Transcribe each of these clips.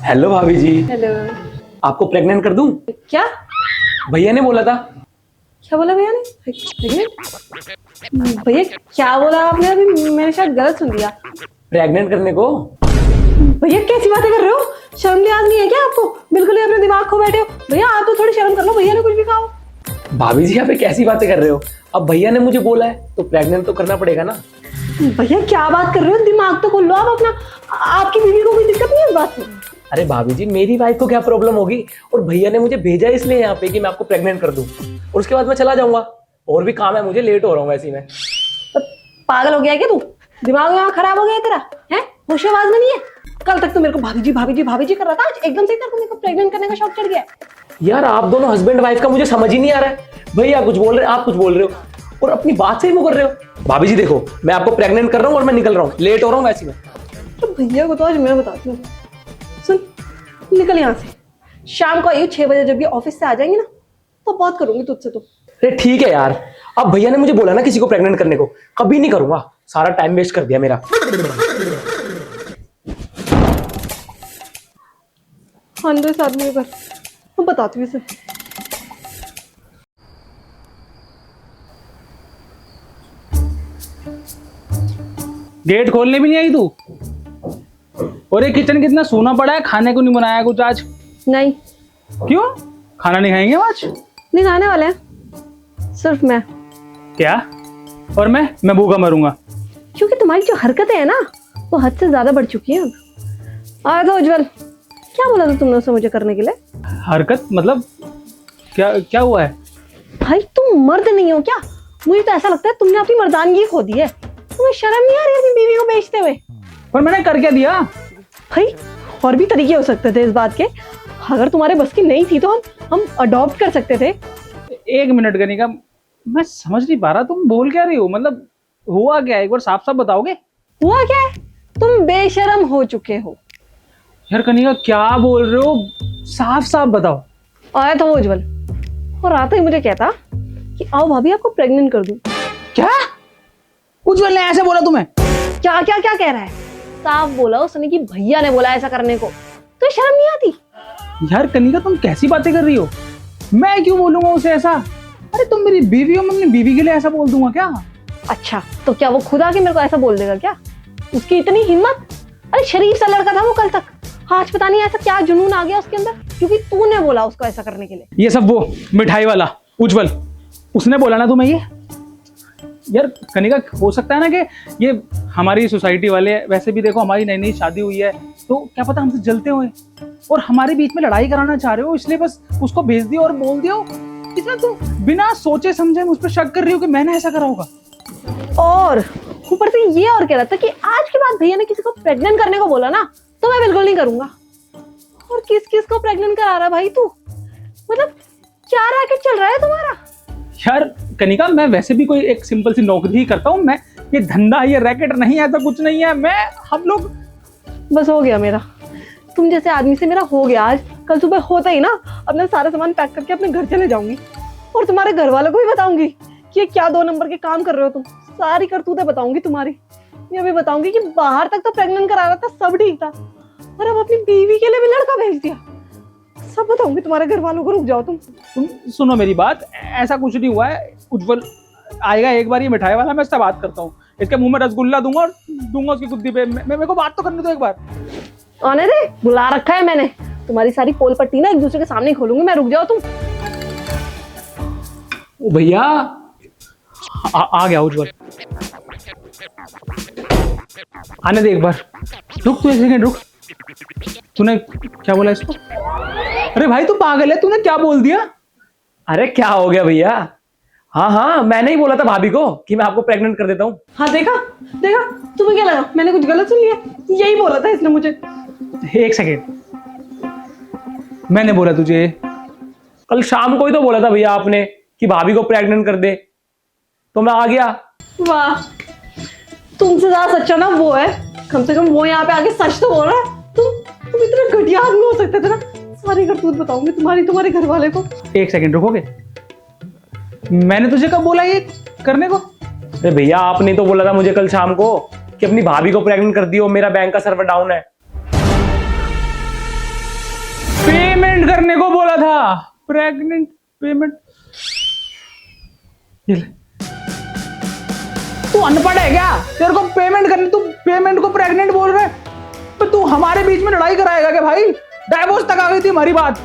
Hello भाभी जी। Hello. आपको pregnant कर दूं? क्या भैया ने बोला था। क्या बोला भैया ने? प्रेग्नेंट? भैया क्या बोला आपने? अभी मैंने शायद गलत सुन लिया। प्रेग्नेंट करने को। भैया कैसी बातें कर रहे हो? शर्म लिहाज नहीं है क्या आपको? बिल्कुल ही अपने दिमाग खो बैठे हो। भैया आप तो थोड़ी शर्म कर लो, भैया ने कुछ भी कहा हो। भाभी जी आप ये कैसी बातें कर रहे हो? अब भैया ने मुझे बोला है तो प्रेग्नेंट तो करना पड़ेगा ना। भैया क्या बात कर रहे हो? दिमाग तो खोल लो आप अपना। आपकी बीवी को कोई दिक्कत नहीं है इस बात में? अरे भाभी जी मेरी वाइफ को क्या प्रॉब्लम होगी? और भैया ने मुझे भेजा इसलिए यहाँ पे कि मैं आपको प्रेग्नेंट कर दूं और उसके बाद मैं चला जाऊंगा। और भी काम है मुझे, लेट हो रहा हूँ वैसे ही मैं। तो पागल हो गया क्या तू? दिमाग यहाँ खराब हो गया तेरा? है होशेबाज में नहीं है? कल तक तो मेरे को भाभी जी भाभी जी भाभी जी कर रहा था, आज एकदम से तेरे को मेरे को प्रेग्नेंट करने का शौक चढ़ गया। यार आप दोनों हस्बैंड वाइफ का मुझे समझ ही नहीं आ रहा है। भैया कुछ बोल रहे हैं, आप कुछ बोल रहे हो और अपनी बात से ही मुकर रहे हो। भाभी जी देखो मैं आपको प्रेग्नेंट कर रहा हूँ और मैं निकल रहा हूँ, लेट हो रहा हूँ वैसे ही मैं। तो भैया को तो आज मैं बताती हूँ। सुन, निकल यहाँ से। शाम को आइयो 6 बजे, जब ये ऑफिस से आ जाएंगे ना तो बात करूंगी तुझसे। तो अरे ठीक है यार, अब भैया ने मुझे बोला ना किसी को प्रेग्नेंट करने को, कभी नहीं करूंगा। सारा टाइम वेस्ट कर दिया मेरा। हाँ दो इस आदमी को कर, मैं बताती हूँ इसे। गेट खोलने भी नहीं आई तू? और ये किचन कितना सूना पड़ा है, खाने को नहीं बनाया कुछ आज? नहीं क्यों? खाना नहीं खाएंगे आज? नहीं खाने वाले हैं, सिर्फ मैं। क्या? और मैं भूखा मरूंगा। क्योंकि तुम्हारी जो हरकतें है ना वो हद से ज्यादा बढ़ चुकी हैं अब। आया था उज्जवल, क्या बोला था तुमने उसे मुझे करने के लिए? हरकत मतलब क्या हुआ है? भाई तुम मर्द नहीं हो क्या? मुझे तो ऐसा लगता है तुमने अपनी मर्दानगी खो दी है। तुम्हें शर्म नहीं आ रही अपनी बीवी को बेचते हुए? पर मैंने कर क्या दिया? भाई और भी तरीके हो सकते थे इस बात के। अगर तुम्हारे बस की नहीं थी तो हम अडॉप्ट कर सकते थे। एक मिनट कनिका, मैं समझ नहीं पा रहा तुम बोल क्या रही हो। मतलब हुआ क्या, एक बार साफ साफ बताओगे? हुआ क्या है? तुम बेशरम हो चुके हो। यार कनिका क्या बोल रहे हो, साफ साफ बताओ। आया था वो उज्जवल और आता ही मुझे कहता कि आओ भाभी आपको प्रेग्नेंट कर दूं। क्या? उज्जवल ने ऐसे बोला तुम्हें? क्या क्या क्या कह रहा है? साफ बोला उसने कि भैया ने बोला ऐसा करने को। तो शर्म नहीं आती? यार कनिका तुम कैसी बातें कर रही हो? मैं क्यों बोलूंगा उसे ऐसा? अरे तुम मेरी बीवी हो, मैं अपनी बीवी के लिए ऐसा बोल दूंगा क्या? अच्छा तो क्या वो खुद आके मेरे को ऐसा बोल देगा क्या? उसकी इतनी हिम्मत? अरे शरीफ सा लड़का था वो कल तक, आज पता नहीं ऐसा क्या जुनून आ गया उसके अंदर क्योंकि तूने बोला उसको ऐसा करने के लिए। ये सब वो मिठाई वाला उज्जवल, उसने बोला ना तुम्हें ये? यार कनिका हो सकता है ना कि ये हमारी सोसाइटी वाले, वैसे भी देखो हमारी नई नई शादी हुई है तो क्या पता हमसे जलते हुए और हमारे बीच में लड़ाई कराना चाह रहे हो, इसलिए बस उसको भेज दिया और बोल दिया। इतना तो बिना सोचे समझे मुझ पर शक कर रही हो कि मैंने ऐसा करा होगा। और ऊपर से ये और कह रहा था कि आज के बाद भैया ने किसी को प्रेग्नेंट करने को बोला ना तो मैं बिल्कुल नहीं करूंगा। और किस किस को प्रेग्नेंट करा रहा भाई तू? मतलब क्या रैकेट चल रहा है तुम्हारा? यार कनिका मैं वैसे भी कोई एक सिंपल सी नौकरी ही करता हूँ, मैं ये धंधा ये रैकेट नहीं है तो कुछ नहीं है। मैं हम लोग बस हो गया मेरा, तुम जैसे आदमी से मेरा हो गया। आज कल सुबह होता ही ना अपना सारा सामान पैक करके अपने घर चले जाऊंगी और तुम्हारे घर वालों को भी बताऊंगी कि ये क्या 2 नंबर के काम कर रहे हो तुम। सारी करतूतें बताऊंगी तुम्हारी। ये भी बताऊंगी कि बाहर तक तो प्रेग्नेंट करा रहा था, सब ठीक था, और अब अपनी बीवी के लिए भी लड़का भेज दिया। सब बताऊंगी तुम्हारे घर वालों को। रुक जाओ तुम सुनो मेरी बात, ऐसा कुछ नहीं हुआ है। उज्जवल आएगा एक बार, ये मिठाई वाला, मैं इससे बात करता हूँ, इसके मुंह में रसगुल्ला दूंगा और दूंगा उसकी गुद्दी पे। मेरे को बात तो करने दो एक बार। आने दे, बुला रखा है मैंने। तुम्हारी सारी पोल पट्टी ना एक दूसरे के सामने खोलूंगी मैं। रुक जाओ तुम। भैया आ गया उज्जवल, आने दे एक बार। रुक तू एक सेकंड रुक। तूने क्या बोला इसको? अरे भाई तू पागल है, तूने क्या बोल दिया? अरे क्या हो गया भैया? हाँ मैंने ही बोला था भाभी को कि मैं आपको प्रेग्नेंट कर देता हूँ। हाँ देखा देखा, तुम्हें क्या लगा मैंने कुछ गलत सुन लिया? यही बोला था इसने मुझे। एक सेकेंड, मैंने बोला तुझे? कल शाम को ही तो बोला था भैया आपने कि भाभी को प्रेग्नेंट कर दे, तो मैं आ गया। वाह, तुमसे ज्यादा सच्चा ना वो है। कम से कम वो यहाँ पे आके सच तो बोल रहा है। तुम इतने घटिया आदमी हो सकते थे ना। सारी करतूत बताऊंगी तुम्हारे घर वाले को। एक सेकेंड रुकोगे? मैंने तुझे कब बोला ये करने को? अरे भैया आपने तो बोला था मुझे कल शाम को कि अपनी भाभी को प्रेग्नेंट कर दियो, मेरा बैंक का सर्वर डाउन है। करने को बोला था, प्रेग्नेंट पेमेंट। ये ले। तू अनपढ़ है क्या? तेरे को पेमेंट करनी, तू पेमेंट को प्रेग्नेंट बोल रहा है? तो तू हमारे बीच में लड़ाई कराएगा क्या भाई? डाइवोर्स तक आ गई थी हमारी बात।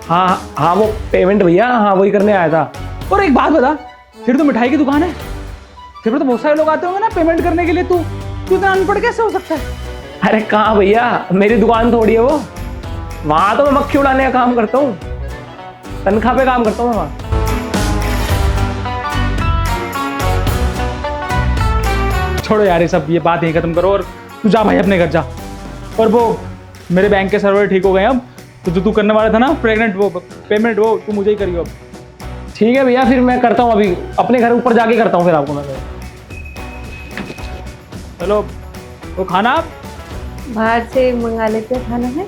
हाँ हाँ, वो पेमेंट भैया, हाँ वही करने आया था। और एक बात बता, फिर तो मिठाई की दुकान है, फिर तो बहुत सारे लोग आते होंगे ना पेमेंट करने के लिए, तू तू इतना अनपढ़ कैसे हो सकता है? अरे कहाँ भैया, मेरी दुकान थोड़ी है वो, वहां तो मैं मक्खी उड़ाने का काम करता हूँ, तनख्वाह पे काम करता हूँ मैं वहां। छोड़ो यार ये सब, ये बात यहीं खत्म करो और तू जा भाई अपने घर जा। और वो मेरे बैंक के सर्वर ठीक हो गए अब, तो जो तू करने वाला था ना प्रेग्नेंट वो पेमेंट, वो तू मुझे ही करियो अब। ठीक है भैया, फिर मैं करता हूँ, अभी अपने घर ऊपर जाके करता हूँ फिर आपको मैं। चलो वो खाना बाहर से मंगा लेते हैं खाना है।